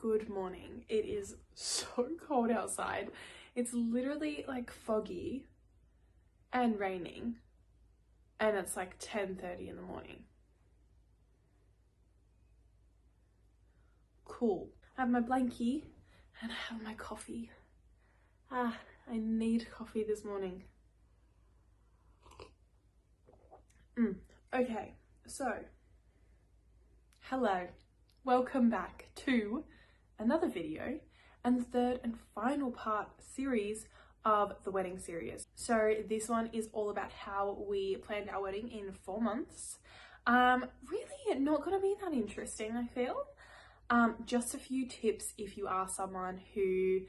good morning. It is so cold outside. It's literally like foggy and raining, and it's like 10:30 in the morning. Cool. I have my blankie and I have my coffee. I need coffee this morning. Okay, so hello, welcome back to another video and the third and final part series of the wedding series. So this one is all about how we planned our wedding in 4 months. Really not gonna be that interesting, I feel. Just a few tips if you are someone who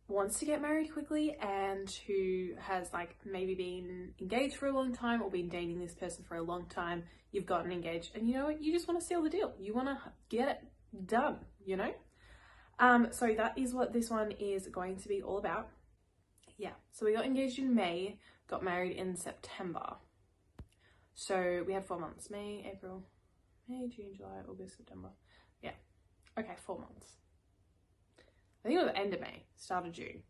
wants to get married quickly and who has like maybe been engaged for a long time or been dating this person for a long time. You've gotten engaged and you know what, you just want to seal the deal, you want to get it done, you know. So that is what this one is going to be all about. Yeah, so we got engaged in May, got married in September, so we had 4 months: May, April, May, June, July, August, September. Yeah, okay, 4 months. I think it was the end of May, start of June.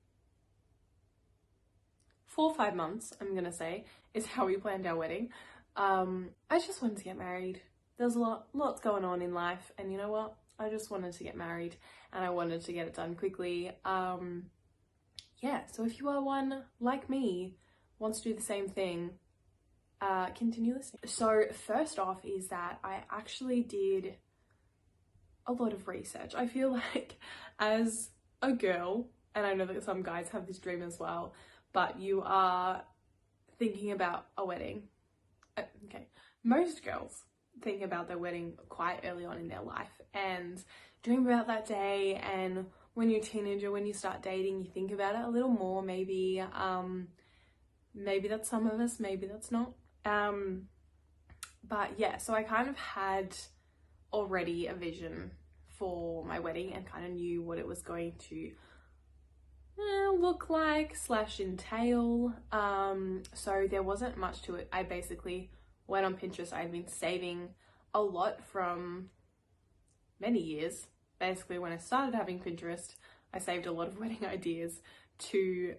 4 or 5 months, I'm gonna say, is how we planned our wedding. I just wanted to get married. There's lots going on in life, and you know what? I just wanted to get married, and I wanted to get it done quickly. Yeah, so if you are one like me, wants to do the same thing, continue listening. So first off is that I actually did a lot of research. I feel like as a girl, and I know that some guys have this dream as well, but you are thinking about a wedding. Okay, most girls think about their wedding quite early on in their life and dream about that day, and when you're a teenager, when you start dating, you think about it a little more, maybe. Maybe that's some of us, maybe that's not. But yeah, so I kind of had already a vision for my wedding and kind of knew what it was going to look like / entail. So there wasn't much to it. I basically went on Pinterest. I'd been saving a lot from many years. Basically, when I started having Pinterest, I saved a lot of wedding ideas to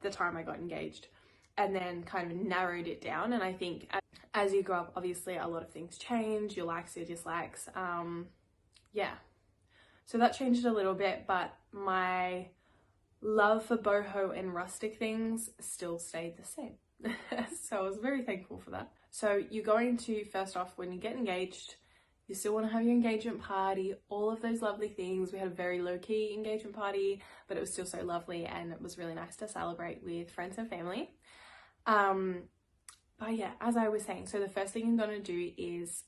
the time I got engaged, and then kind of narrowed it down. And I think as you grow up, obviously a lot of things change, your likes, your dislikes. Yeah, so that changed a little bit, but my love for boho and rustic things still stayed the same. So I was very thankful for that. So you're going to, first off, when you get engaged, you still want to have your engagement party, all of those lovely things. We had a very low-key engagement party, but it was still so lovely, and it was really nice to celebrate with friends and family. But yeah, as I was saying, so the first thing you're going to do is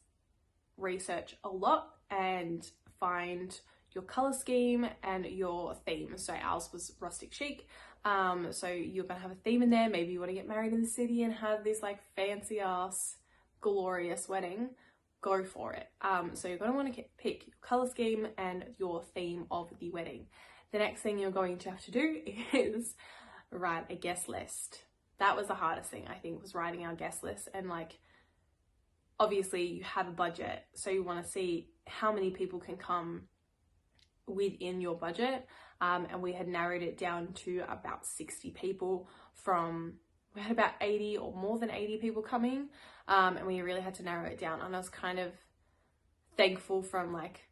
research a lot and find your color scheme and your theme. So ours was rustic chic. So you're going to have a theme in there. Maybe you want to get married in the city and have this like fancy ass glorious wedding. Go for it. So you're going to want to pick your color scheme and your theme of the wedding. The next thing you're going to have to do is write a guest list. That was the hardest thing, I think, was writing our guest list. And like, obviously you have a budget, so you want to see how many people can come within your budget. And we had narrowed it down to about 60 people we had about 80 or more than 80 people coming. And we really had to narrow it down. And I was kind of thankful from like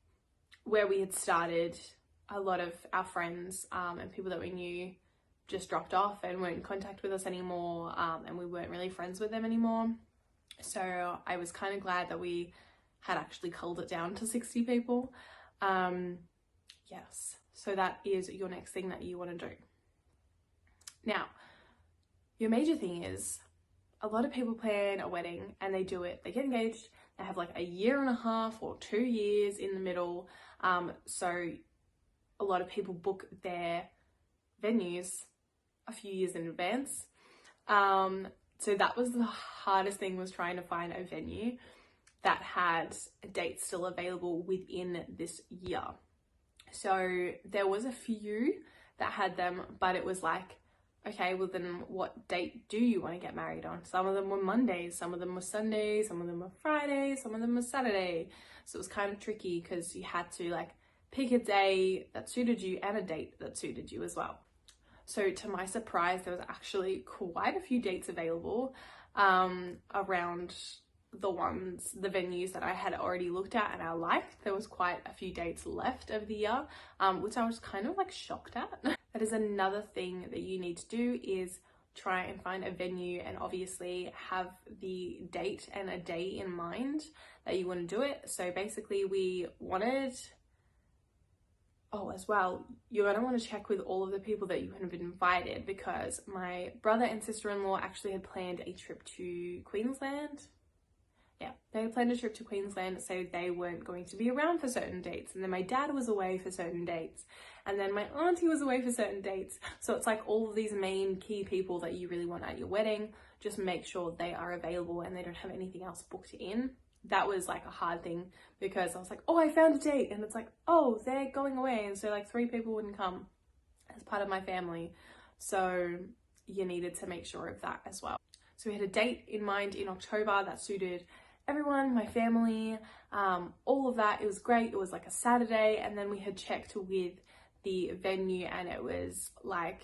where we had started. A lot of our friends and people that we knew just dropped off and weren't in contact with us anymore. And we weren't really friends with them anymore. So I was kind of glad that we had actually culled it down to 60 people. Yes, so that is your next thing that you want to do. Now, your major thing is, a lot of people plan a wedding and they do it, they get engaged, they have like a 1.5 years or 2 years in the middle. So a lot of people book their venues a few years in advance. So that was the hardest thing, was trying to find a venue that had a date still available within this year. So there was a few that had them, but it was like, okay, well then what date do you want to get married on? Some of them were Mondays, some of them were Sundays, some of them were Fridays, some of them were Saturday. So it was kind of tricky because you had to like pick a day that suited you and a date that suited you as well. So to my surprise, there was actually quite a few dates available around the venues that I had already looked at and I liked. There was quite a few dates left of the year, which I was kind of like shocked at. That is another thing that you need to do, is try and find a venue and obviously have the date and a day in mind that you want to do it. So basically we wanted, as well, you're going to want to check with all of the people that you have invited, because my brother and sister-in-law actually had planned a trip to Queensland. Yeah, they had planned a trip to Queensland, so they weren't going to be around for certain dates. And then my dad was away for certain dates. And then my auntie was away for certain dates. So it's like all of these main key people that you really want at your wedding, just make sure they are available and they don't have anything else booked in. That was like a hard thing, because I was like, oh, I found a date. And it's like, oh, they're going away. And so like 3 people wouldn't come as part of my family. So you needed to make sure of that as well. So we had a date in mind in October that suited everyone, my family, all of that. It was great. It was like a Saturday, and then we had checked with the venue and it was like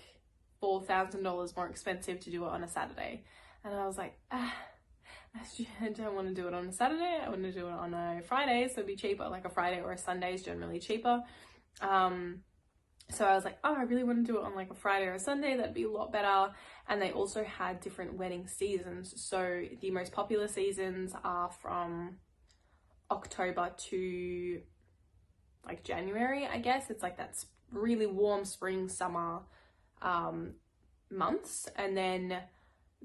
$4,000 more expensive to do it on a Saturday. And I was like, I don't want to do it on a Saturday. I want to do it on a Friday, so it'd be cheaper. Like a Friday or a Sunday is generally cheaper. So I was like, oh, I really want to do it on like a Friday or a Sunday. That'd be a lot better. And they also had different wedding seasons. So the most popular seasons are from October to like January, I guess. It's like that's really warm spring, summer months. And then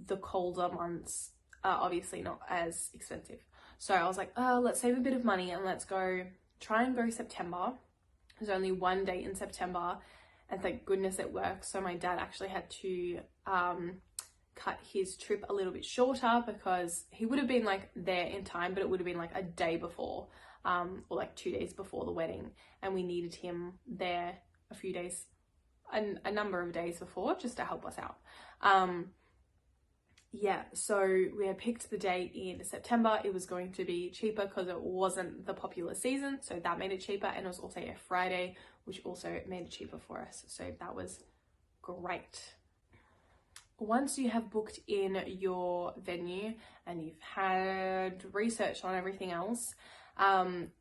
the colder months are obviously not as expensive. So I was like, oh, let's save a bit of money and let's try and go September. There's only one date in September, and thank goodness it works. So my dad actually had to cut his trip a little bit shorter, because he would have been like there in time, but it would have been like a day before, or like 2 days before the wedding, and we needed him there a few days, a number of days before, just to help us out. Yeah, so we had picked the date in September. It was going to be cheaper because it wasn't the popular season, so that made it cheaper, and it was also a Friday, which also made it cheaper for us, so that was great. Once you have booked in your venue and you've had research on everything else,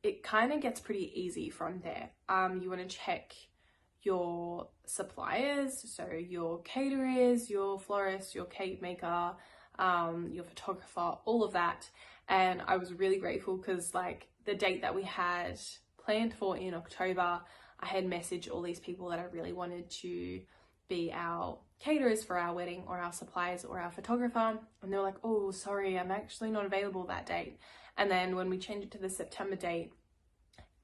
it kind of gets pretty easy from there. You want to check your suppliers, so your caterers, your florist, your cake maker, your photographer, all of that. And I was really grateful, because like the date that we had planned for in October, I had messaged all these people that I really wanted to be our caterers for our wedding, or our suppliers, or our photographer, and they were like, oh, sorry, I'm actually not available that date. And then when we changed it to the September date,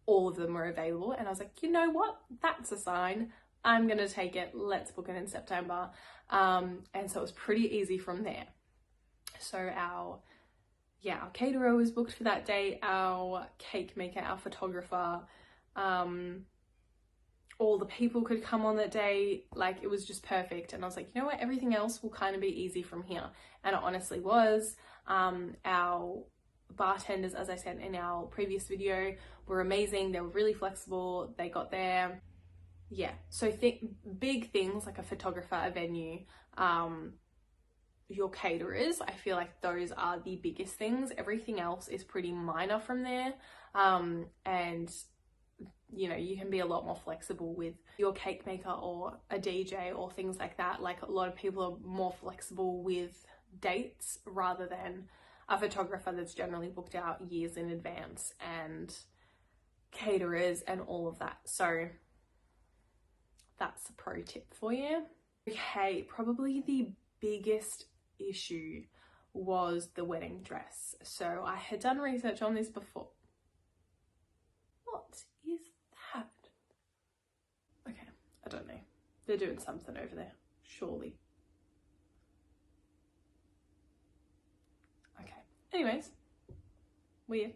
all of them were available, and I was like, you know what, that's a sign. I'm gonna take it, let's book it in September. And so it was pretty easy from there. So our caterer was booked for that day, our cake maker, our photographer, all the people could come on that day. Like, it was just perfect. And I was like, you know what, everything else will kind of be easy from here. And it honestly was. Our bartenders, as I said in our previous video, were amazing. They were really flexible. They got there. Yeah, so big things like a photographer, a venue, your caterers, I feel like those are the biggest things. Everything else is pretty minor from there. And you know, you can be a lot more flexible with your cake maker or a DJ or things like that. Like, a lot of people are more flexible with dates rather than a photographer that's generally booked out years in advance, and caterers and all of that. So that's a pro tip for you. Okay, probably the biggest issue was the wedding dress. So I had done research on this before. What is that? Okay, I don't know. They're doing something over there, surely. Okay, anyways, weird.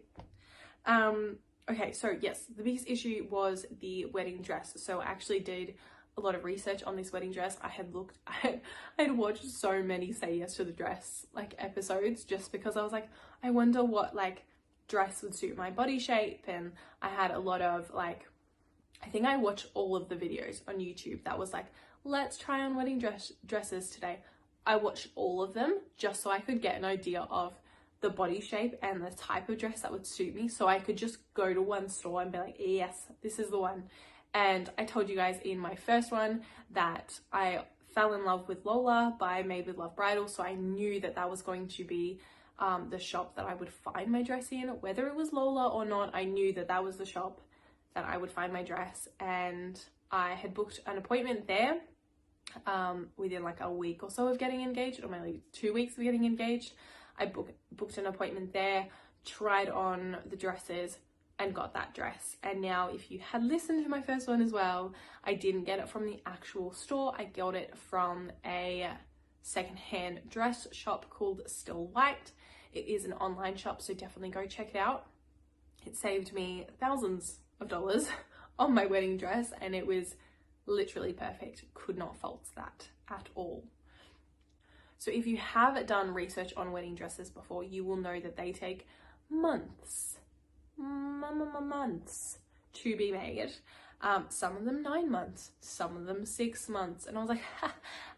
Okay, so yes, the biggest issue was the wedding dress. So I actually did a lot of research on this wedding dress. I had watched so many Say Yes to the Dress like episodes, just because I was like, I wonder what like dress would suit my body shape, and I had a lot of like I think I watched all of the videos on YouTube that was like, let's try on wedding dresses today. I watched all of them just so I could get an idea of the body shape and the type of dress that would suit me, so I could just go to one store and be like, yes, this is the one. And I told you guys in my first one that I fell in love with Lola by Made with Love Bridal, so I knew that that was going to be the shop that I would find my dress in. Whether it was Lola or not, I knew that that was the shop that I would find my dress, and I had booked an appointment there within like a week or so of getting engaged, or maybe 2 weeks of getting engaged. I booked an appointment there, tried on the dresses, and got that dress. And now, if you had listened to my first one as well, I didn't get it from the actual store. I got it from a secondhand dress shop called Still White. It is an online shop, so definitely go check it out. It saved me thousands of dollars on my wedding dress, and it was literally perfect. Could not fault that at all. So if you have done research on wedding dresses before, you will know that they take months to be made. Some of them 9 months, some of them 6 months, and I was like,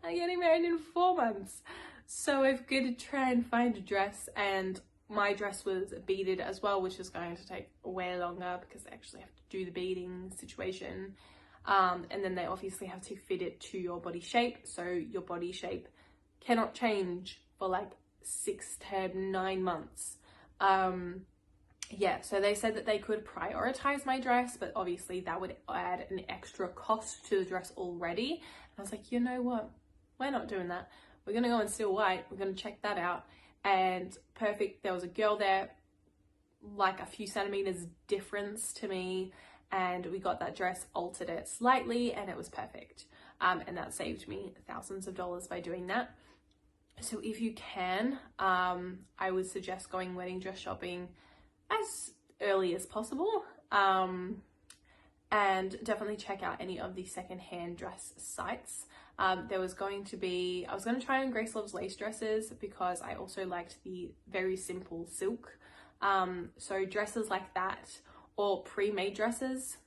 I'm getting married in 4 months. So I've got to try and find a dress, and my dress was beaded as well, which is going to take way longer because they actually have to do the beading situation. And then they obviously have to fit it to your body shape, so your body shape cannot change for like 6 to 9 months. Yeah, so they said that they could prioritize my dress, but obviously that would add an extra cost to the dress already. And I was like, you know what, we're not doing that. We're gonna go in Still White, we're gonna check that out. And perfect, there was a girl there like a few centimeters difference to me, and we got that dress, altered it slightly, and it was perfect. And that saved me thousands of dollars by doing that. So if you can, I would suggest going wedding dress shopping as early as possible, and definitely check out any of the secondhand dress sites. There was going to be, I was going to try on Grace Loves Lace dresses because I also liked the very simple silk. So dresses like that, or pre-made dresses,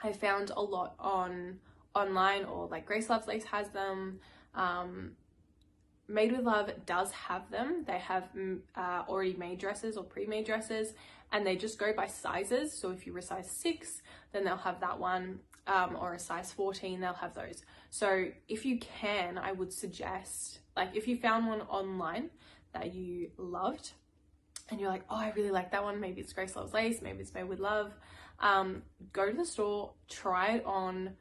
I found a lot online, or like Grace Loves Lace has them. Made with Love does have them. They have already made dresses or pre-made dresses, and they just go by sizes. So if you're a size 6, then they'll have that one, or a size 14, they'll have those. So if you can, I would suggest, like if you found one online that you loved and you're like, oh, I really like that one, maybe it's Grace Loves Lace, maybe it's Made with Love, go to the store, try it on,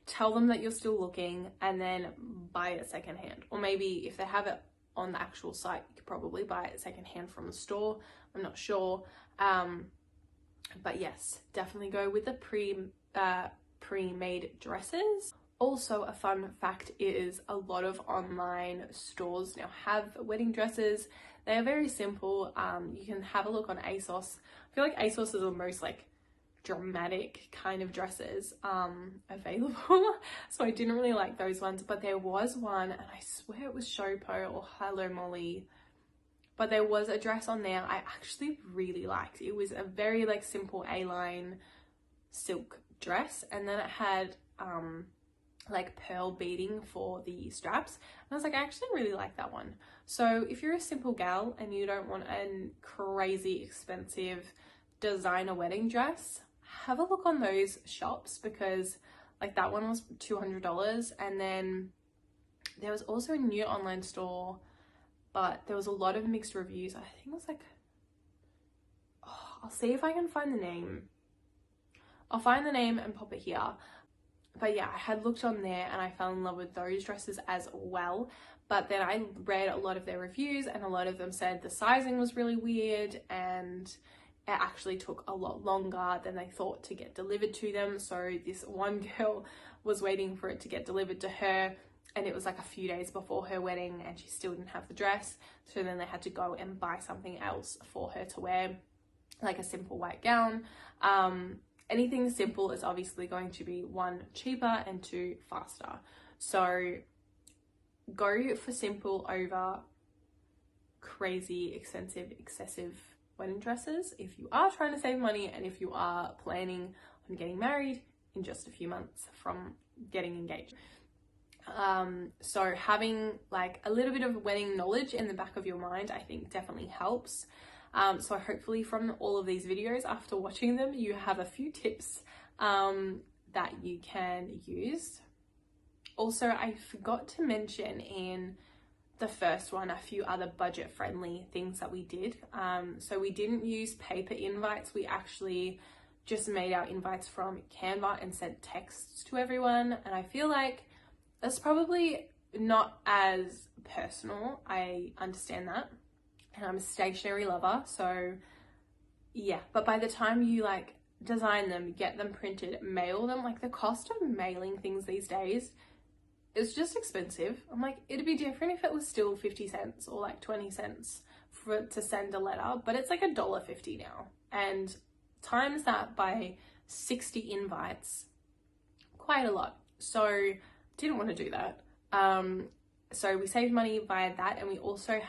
tell them that you're still looking, and then buy it secondhand. Or maybe if they have it on the actual site, you could probably buy it secondhand from the store. I'm not sure. But yes, definitely go with the pre-made dresses. Also, a fun fact is a lot of online stores now have wedding dresses. They are very simple. You can have a look on ASOS. I feel like ASOS is the most like dramatic kind of dresses available, so I didn't really like those ones, but there was one, and I swear it was Showpo or Hello Molly, but there was a dress on there I actually really liked. It was a very like simple A-line silk dress, and then it had like pearl beading for the straps, and I was like, I actually really like that one. So if you're a simple gal and you don't want a crazy expensive designer wedding dress, have a look on those shops, because like that one was $200. And then there was also a new online store, but there was a lot of mixed reviews. I think it was like, oh, I'll see if I can find the name. I'll find the name and pop it here. But yeah, I had looked on there and I fell in love with those dresses as well. But then I read a lot of their reviews, and a lot of them said the sizing was really weird, and it actually took a lot longer than they thought to get delivered to them. So this one girl was waiting for it to get delivered to her, and it was like a few days before her wedding, and she still didn't have the dress. So then they had to go and buy something else for her to wear, like a simple white gown. Anything simple is obviously going to be 1, cheaper, and 2, faster. So go for simple over crazy expensive, excessive wedding dresses if you are trying to save money, and if you are planning on getting married in just a few months from getting engaged. So having like a little bit of wedding knowledge in the back of your mind, I think definitely helps. So hopefully from all of these videos, after watching them, you have a few tips that you can use. Also, I forgot to mention in the first one a few other budget friendly things that we did. So we didn't use paper invites. We actually just made our invites from Canva and sent texts to everyone. And I feel like that's probably not as personal. I understand that. And I'm a stationery lover. So yeah, but by the time you like design them, get them printed, mail them, like the cost of mailing things these days, it's just expensive. I'm like, it'd be different if it was still 50 cents or like 20 cents to send a letter, but it's like $1.50 now. And times that by 60 invites, quite a lot. So didn't want to do that. So we saved money via that, and we also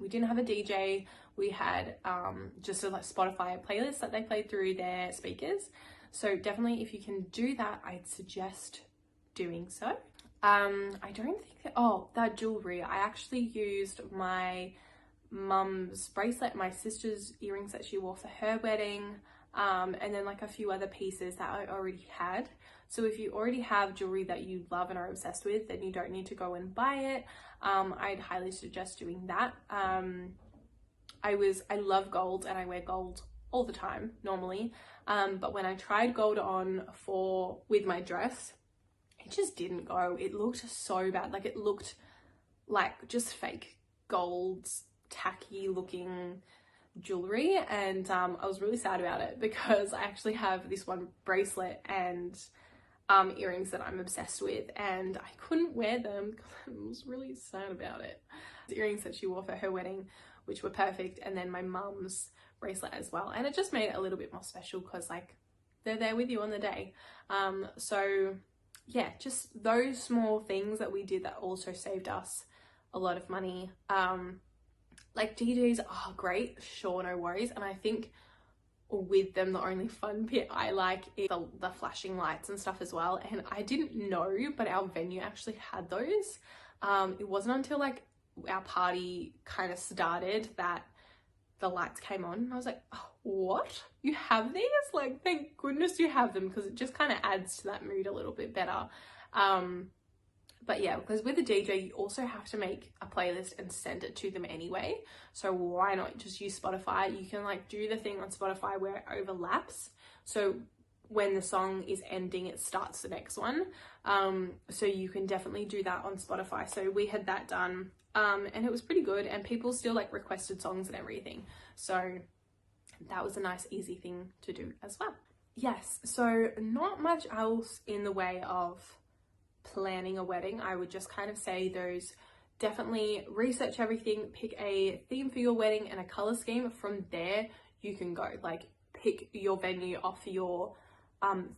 we didn't have a DJ. We had just a like Spotify playlist that they played through their speakers. So definitely if you can do that, I'd suggest doing so. I don't think that jewelry, I actually used my mum's bracelet, my sister's earrings that she wore for her wedding, and then like a few other pieces that I already had. So if you already have jewelry that you love and are obsessed with, then you don't need to go and buy it. I'd highly suggest doing that. I love gold and I wear gold all the time normally, but when I tried gold on with my dress, it just didn't go. It looked so bad. Like it looked like just fake gold, tacky looking jewelry, and I was really sad about it because I actually have this one bracelet and earrings that I'm obsessed with, and I couldn't wear them because I was really sad about it. The earrings that she wore for her wedding, which were perfect, and then my mum's bracelet as well, and it just made it a little bit more special because like they're there with you on the day. So yeah, just those small things that we did that also saved us a lot of money. Like DJs are great, sure, no worries. And I think with them, the only fun bit I like is the flashing lights and stuff as well. And I didn't know, but our venue actually had those. It wasn't until like our party kind of started that the lights came on, and I was like, oh, what? You have these? Like, thank goodness you have them, because it just kind of adds to that mood a little bit better. But yeah, because with a DJ, you also have to make a playlist and send it to them anyway. So why not just use Spotify? You can like do the thing on Spotify where it overlaps. So when the song is ending, it starts the next one. So you can definitely do that on Spotify. So we had that done, and it was pretty good, and people still like requested songs and everything. So that was a nice, easy thing to do as well. Yes, so not much else in the way of planning a wedding. I would just kind of say those, definitely research everything, pick a theme for your wedding and a color scheme. From there you can go, like pick your venue off your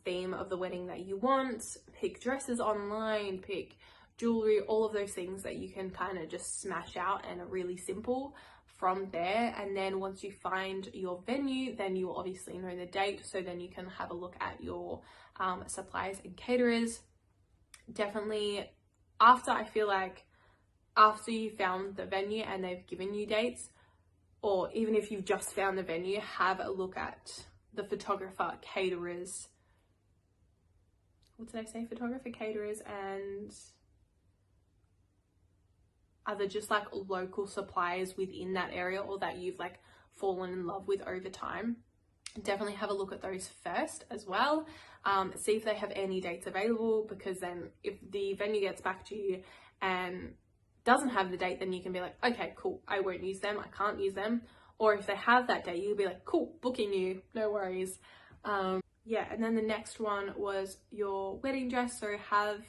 theme of the wedding that you want, pick dresses online, pick jewelry, all of those things that you can kind of just smash out and are really simple from there. And then once you find your venue, then you will obviously know the date, so then you can have a look at your suppliers and caterers. Definitely I feel like after you found the venue and they've given you dates, or even if you've just found the venue, have a look at the photographer, caterers, what did I say? Photographer, caterers, and other just like local suppliers within that area, or that you've like fallen in love with over time. Definitely have a look at those first as well. See if they have any dates available, because then if the venue gets back to you and doesn't have the date, then you can be like, okay, cool, I won't use them, I can't use them. Or if they have that date, you'll be like, cool, booking you, no worries. Yeah, and then the next one was your wedding dress. So have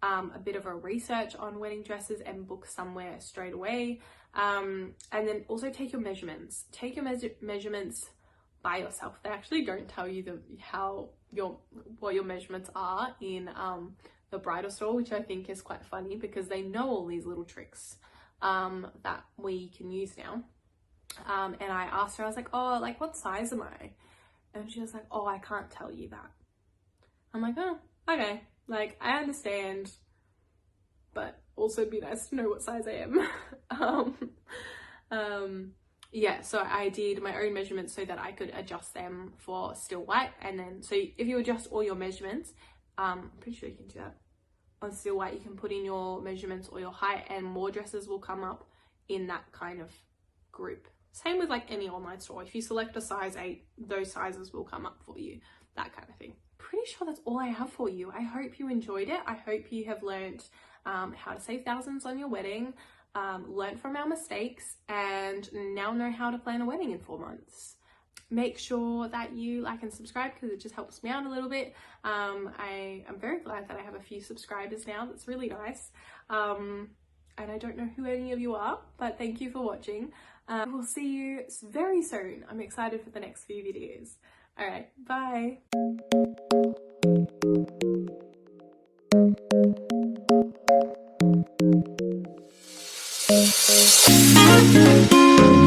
a bit of a research on wedding dresses and book somewhere straight away. And then also take your measurements. Take your measurements by yourself. They actually don't tell you what your measurements are in the bridal store, which I think is quite funny, because they know all these little tricks that we can use now. And I asked her, I was like, oh, like what size am I? And she was like, oh, I can't tell you that. I'm like, oh, okay, like I understand, but also be nice to know what size I am. Yeah, so I did my own measurements so that I could adjust them for Still White. And then, so if you adjust all your measurements, I'm pretty sure you can do that on Still White. You can put in your measurements or your height, and more dresses will come up in that kind of group. Same with like any online store. If you select a size 8, those sizes will come up for you, that kind of thing. Pretty sure that's all I have for you. I hope you enjoyed it. I hope you have learned how to save thousands on your wedding, learn from our mistakes, and now know how to plan a wedding in 4 months. Make sure that you like and subscribe because it just helps me out a little bit. I am very glad that I have a few subscribers now. That's really nice. And I don't know who any of you are, but thank you for watching. We'll see you very soon. I'm excited for the next few videos. All right, bye.